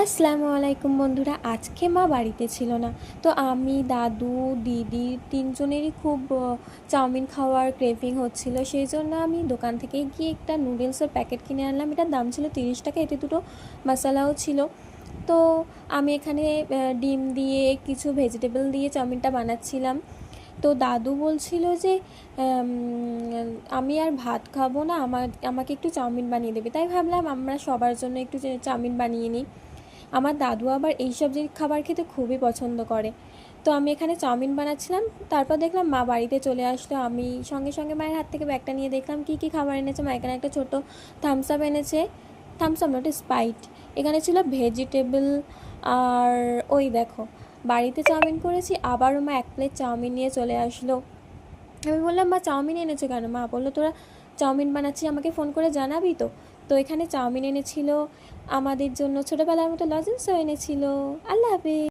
আসসালামু আলাইকুম বন্ধুরা। আজকে মা বাড়িতে ছিল না, তো আমি, দাদু, দিদি তিনজনেরই খুব চাউমিন খাওয়ার ক্রেভিং হচ্ছিল। সেই জন্য আমি দোকান থেকে গিয়ে একটা নুডলসের প্যাকেট কিনে আনলাম। এটার দাম ছিল 30 টাকা। এতে দুটো মশলাও ছিল। তো আমি এখানে ডিম দিয়ে কিছু ভেজিটেবল দিয়ে চাউমিনটা বানাচ্ছিলাম। তো দাদু বলছিল যে আমি আর ভাত খাবো না, আমাকে একটু চাউমিন বানিয়ে দেবে। তাই ভাবলাম আমরা সবার জন্য একটু চাউমিন বানিয়ে নিই। আমার দাদু আবার এইসব যে খাবার খেতে খুবই পছন্দ করে। তো আমি এখানে চাউমিন বানাচ্ছিলাম, তারপর দেখলাম মা বাড়িতে চলে আসলো। আমি সঙ্গে সঙ্গে মায়ের হাত থেকে ব্যাগটা নিয়ে দেখলাম কী কী খাবার এনেছে। মা এখানে একটা ছোটো থামস আপ এনেছে, থামস আপ নট, স্প্রাইট। এখানে ছিল ভেজিটেবল। আর ওই দেখো, বাড়িতে চাউমিন করেছি, আবারও মা 1 প্লেট চাউমিন নিয়ে চলে আসলো। আমি বললাম, মা চাউমিন এনেছো কেন? মা বললো, তোরা চাউমিন বানাচ্ছি, আমাকে ফোন করে জানাবি তো। তো এখানে চাউমিন এনেছিল আমাদের জন্য, ছোটোবেলার মতো লজেন্সও এনেছিল। আল্লাহ হাফেজ।